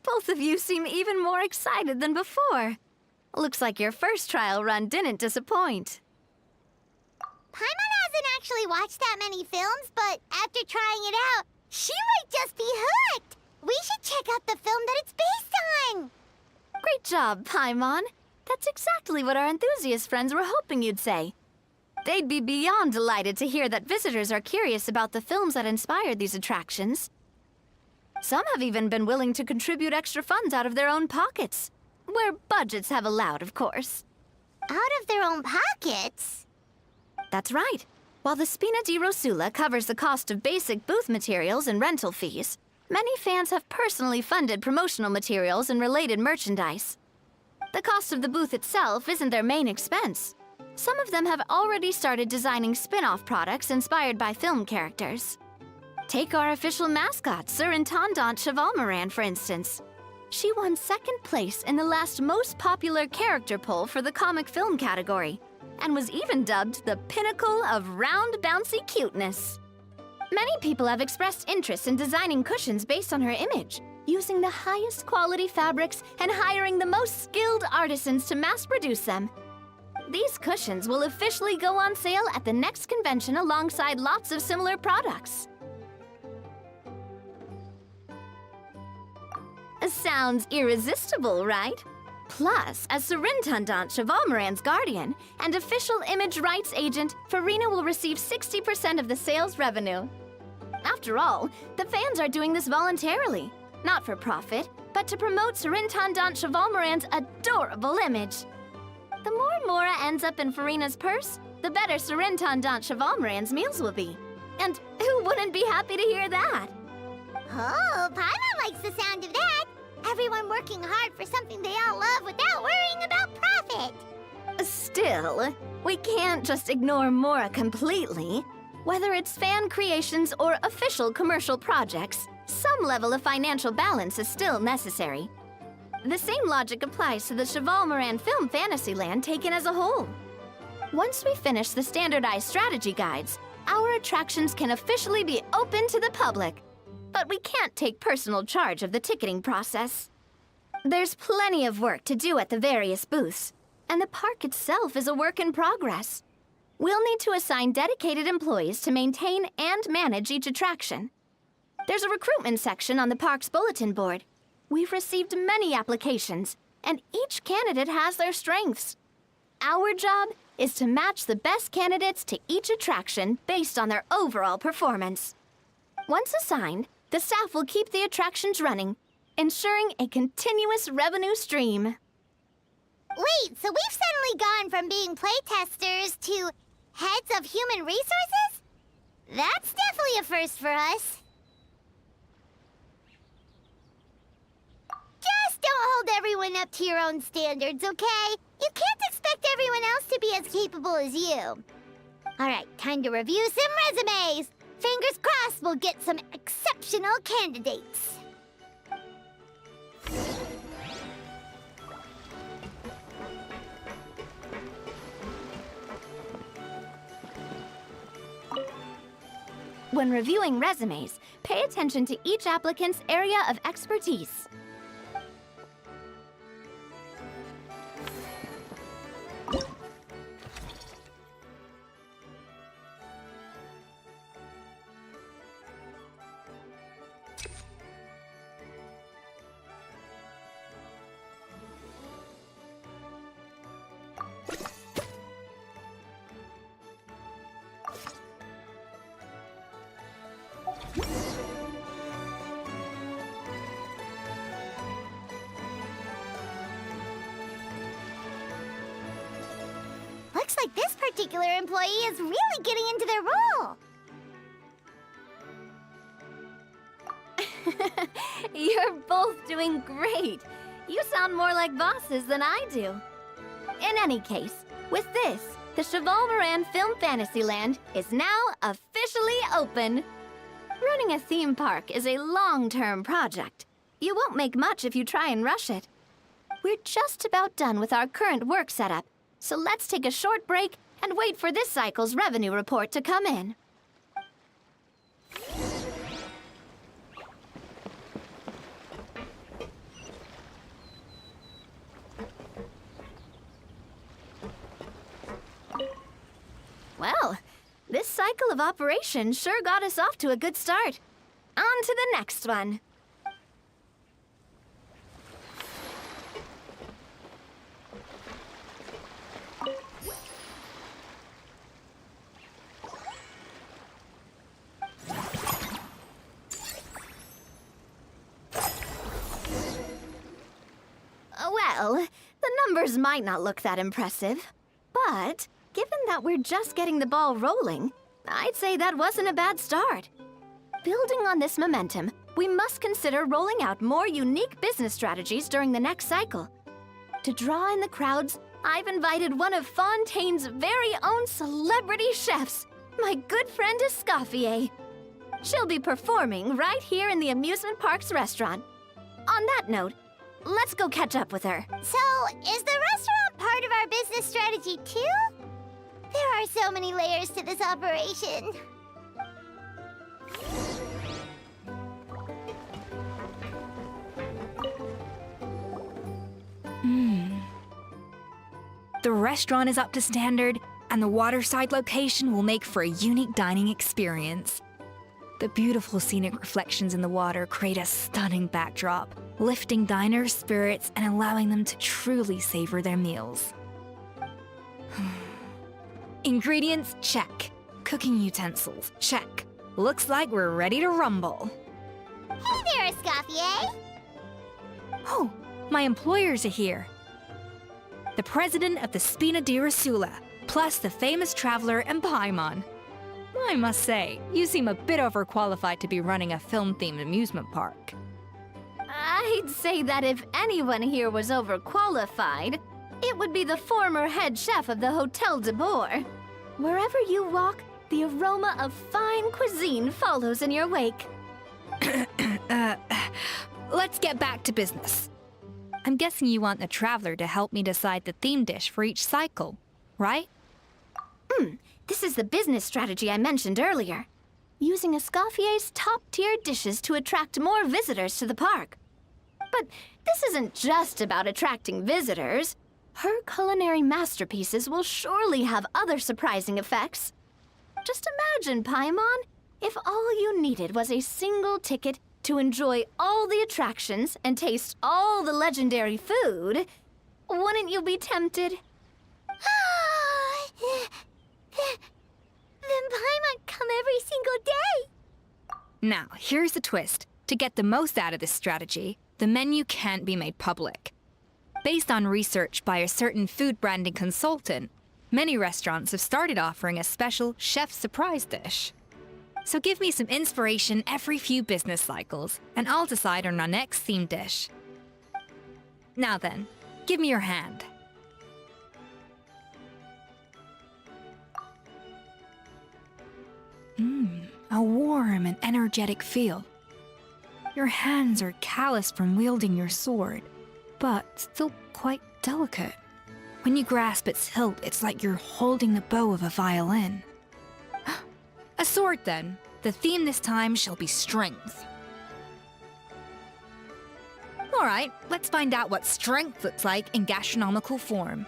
Both of you seem even more excited than before. Looks like your first trial run didn't disappoint. Paimon hasn't actually watched that many films, but after trying it out, she might just be hooked! We should check out the film that it's based on! Great job, Paimon. That's exactly what our enthusiast friends were hoping you'd say. They'd be beyond delighted to hear that visitors are curious about the films that inspired these attractions. Some have even been willing to contribute extra funds out of their own pockets. Where budgets have allowed, of course. Out of their own pockets? That's right. While the Spina di Rosula covers the cost of basic booth materials and rental fees, many fans have personally funded promotional materials and related merchandise. The cost of the booth itself isn't their main expense. Some of them have already started designing spin-off products inspired by film characters. Take our official mascot, Surintendant Chevalmoran, for instance. She won second place in the last most popular character poll for the comic film category, and was even dubbed the pinnacle of round, bouncy cuteness. Many people have expressed interest in designing cushions based on her image, using the highest quality fabrics and hiring the most skilled artisans to mass produce them. These cushions will officially go on sale at the next convention alongside lots of similar products. Sounds irresistible, right? Plus, as Surintendant Chevalmoran's guardian and official image rights agent, Farina will receive 60% of the sales revenue. After all, the fans are doing this voluntarily. not for profit, but to promote Surintendant Chevalmoran's adorable image. The more Mora ends up in Farina's purse, the better Surintendant Chevalmoran's meals will be. And who wouldn't be happy to hear that? Oh, Paimon likes the sound of that. Everyone working hard for something they all love without worrying about profit. Still, we can't just ignore Mora completely. Whether it's fan creations or official commercial projects, some level of financial balance is still necessary. The same logic applies to the Chevalmoran Film Fantasyland taken as a whole. Once we finish the standardized strategy guides, our attractions can officially be open to the public. But we can't take personal charge of the ticketing process. There's plenty of work to do at the various booths, and the park itself is a work in progress. We'll need to assign dedicated employees to maintain and manage each attraction. There's a recruitment section on the park's bulletin board. We've received many applications, and each candidate has their strengths. Our job is to match the best candidates to each attraction based on their overall performance. Once assigned, the staff will keep the attractions running, ensuring a continuous revenue stream. Wait, so we've suddenly gone from being playtesters to heads of human resources? That's definitely a first for us. Just don't hold everyone up to your own standards, okay? You can't expect everyone else to be as capable as you. All right, time to review some resumes. Fingers crossed we'll get some exceptional candidates. When reviewing resumes, pay attention to each applicant's area of expertise. Looks like this particular employee is really getting into their role. You're both doing great. You sound more like bosses than I do. In any case, with this, the Chevalmoran Film Fantasyland is now officially open. Running a theme park is a long-term project. You won't make much if you try and rush it. We're just about done with our current work setup, so let's take a short break and wait for this cycle's revenue report to come in. Well, this cycle of operations sure got us off to a good start. On to the next one. Well, the numbers might not look that impressive, but given that we're just getting the ball rolling, I'd say that wasn't a bad start. Building on this momentum, we must consider rolling out more unique business strategies during the next cycle. To draw in the crowds, I've invited one of Fontaine's very own celebrity chefs, my good friend Escoffier. She'll be performing right here in the amusement park's restaurant. On that note, let's go catch up with her. So, is the restaurant part of our business strategy too? There are so many layers to this operation. The restaurant is up to standard, and the waterside location will make for a unique dining experience. The beautiful scenic reflections in the water create a stunning backdrop, lifting diners' spirits and allowing them to truly savor their meals. Ingredients, check. Cooking utensils, check. Looks like we're ready to rumble. Hey there, Escoffier! Oh, my employers are here. The president of the Spina di Rosula, plus the famous traveler and Paimon. I must say, you seem a bit overqualified to be running a film-themed amusement park. I'd say that if anyone here was overqualified, it would be the former head chef of the Hotel de Boer. Wherever you walk, the aroma of fine cuisine follows in your wake. Let's get back to business. I'm guessing you want the traveler to help me decide the theme dish for each cycle, right? This is the business strategy I mentioned earlier. Using Escoffier's top-tier dishes to attract more visitors to the park. But this isn't just about attracting visitors. Her culinary masterpieces will surely have other surprising effects. Just imagine, Paimon, if all you needed was a single ticket to enjoy all the attractions and taste all the legendary food. Wouldn't you be tempted? Then Paimon come every single day! Now, here's the twist. To get the most out of this strategy, the menu can't be made public. Based on research by a certain food branding consultant, many restaurants have started offering a special chef surprise dish. So give me some inspiration every few business cycles, and I'll decide on our next theme dish. Now then, give me your hand. A warm and energetic feel. Your hands are calloused from wielding your sword, but still quite delicate. When you grasp its hilt, it's like you're holding the bow of a violin. A sword, then. The theme this time shall be strength. All right, let's find out what strength looks like in gastronomical form.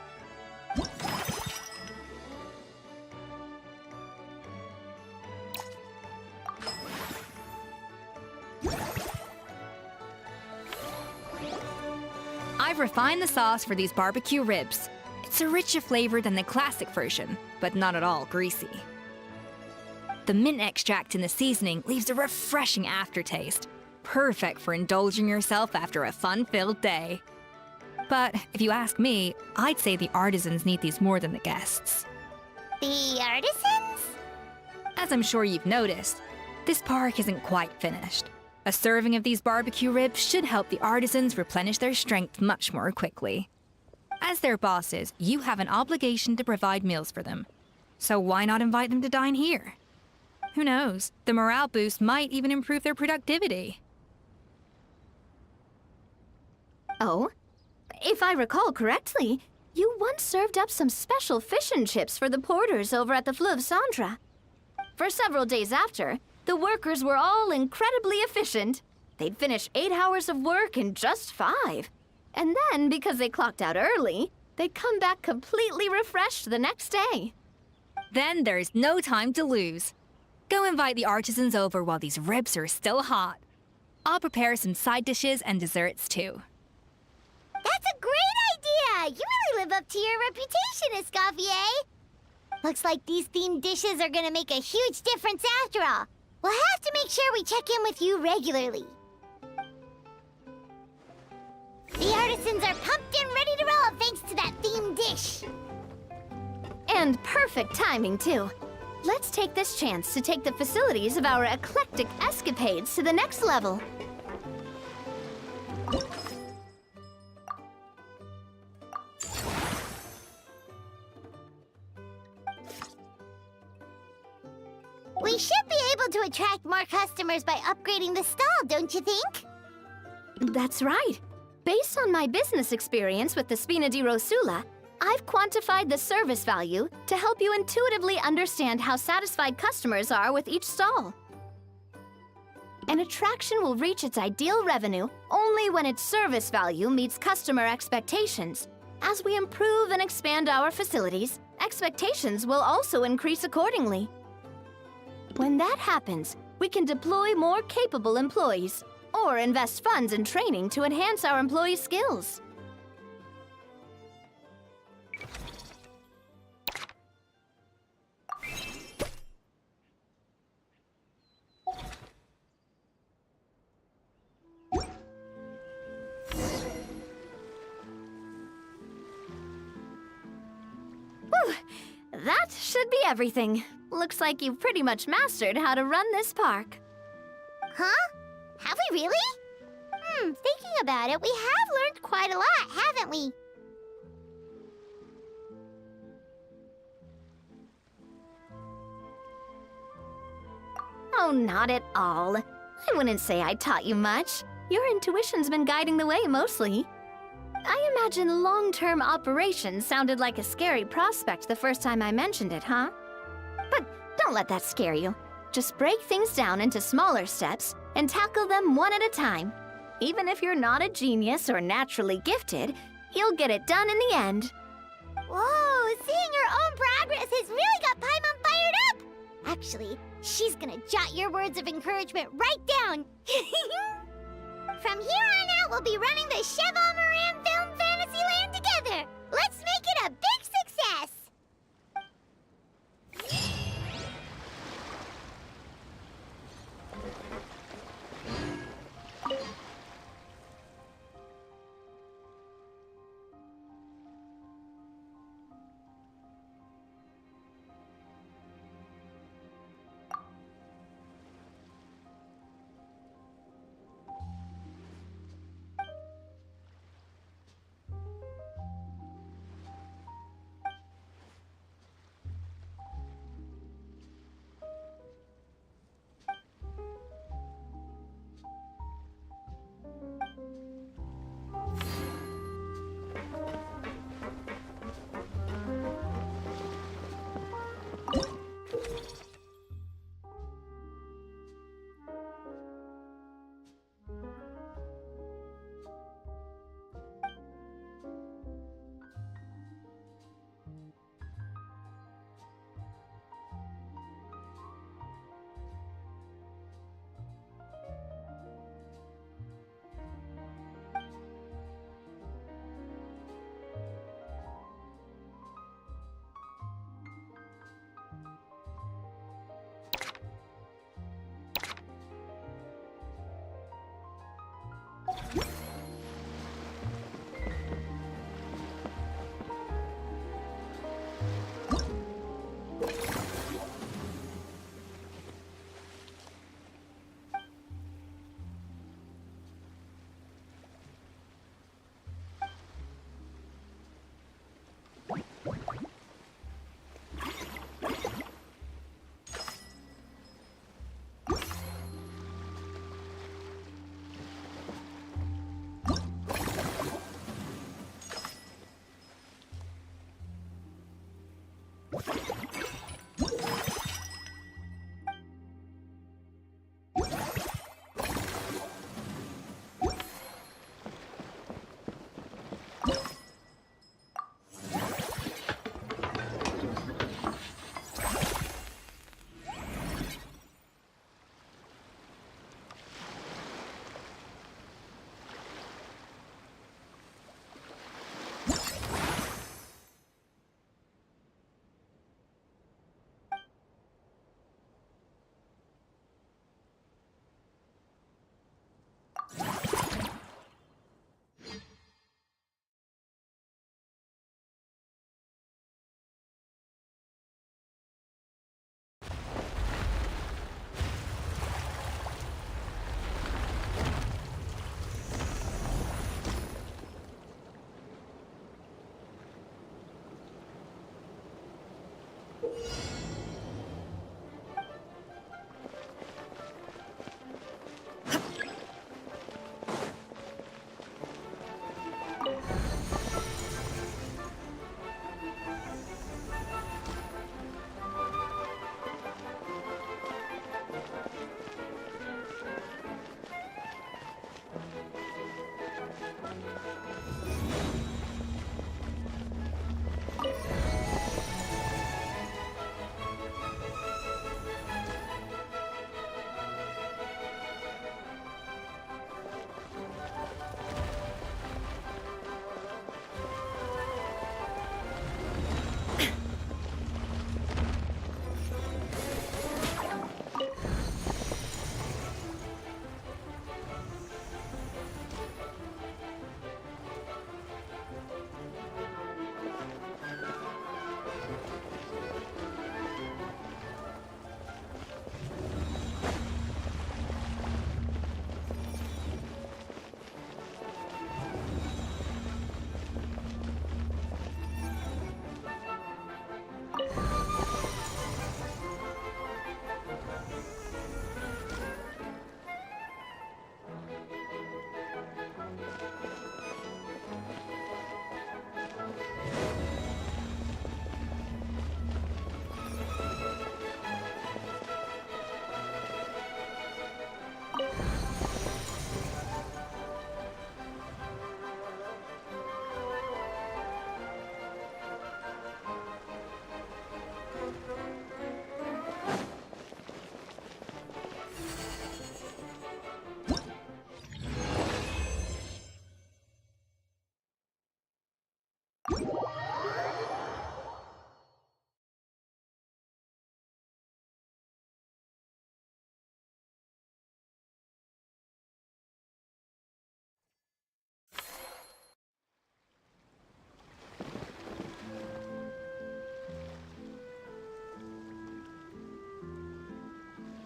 I've refined the sauce for these barbecue ribs. It's a richer flavor than the classic version, but not at all greasy. The mint extract in the seasoning leaves a refreshing aftertaste, perfect for indulging yourself after a fun-filled day. But if you ask me, I'd say the artisans need these more than the guests. The artisans? As I'm sure you've noticed, this park isn't quite finished. A serving of these barbecue ribs should help the artisans replenish their strength much more quickly. As their bosses, you have an obligation to provide meals for them. So why not invite them to dine here? Who knows? The morale boost might even improve their productivity. Oh? If I recall correctly, you once served up some special fish and chips for the porters over at the Fleuve Centre. For several days after, the workers were all incredibly efficient. They'd finish 8 hours of work in just 5. And then, because they clocked out early, they'd come back completely refreshed the next day. Then there's no time to lose. Go invite the artisans over while these ribs are still hot. I'll prepare some side dishes and desserts too. That's a great idea! You really live up to your reputation, Escoffier! Looks like these themed dishes are gonna make a huge difference after all. We'll have to make sure we check in with you regularly. The artisans are pumped and ready to roll thanks to that themed dish. And perfect timing, too. Let's take this chance to take the facilities of our eclectic escapades to the next level. We should be able to attract more customers by upgrading the stall, don't you think? That's right. Based on my business experience with the Spina di Rosula, I've quantified the service value to help you intuitively understand how satisfied customers are with each stall. An attraction will reach its ideal revenue only when its service value meets customer expectations. As we improve and expand our facilities, expectations will also increase accordingly. When that happens, we can deploy more capable employees or invest funds in training to enhance our employees' skills. should be everything. Looks like you've pretty much mastered how to run this park. Huh? Have we really? Thinking about it, we have learned quite a lot, haven't we? Oh, not at all. I wouldn't say I taught you much. Your intuition's been guiding the way mostly. I imagine long-term operations sounded like a scary prospect the first time I mentioned it, huh? But don't let that scare you. Just break things down into smaller steps and tackle them one at a time. Even if you're not a genius or naturally gifted, you'll get it done in the end. Whoa, seeing her own progress has really got Paimon fired up! Actually, she's gonna jot your words of encouragement right down. From here on out, we'll be running the Cheval Moran Film Fantasyland together. Let's make it a big success!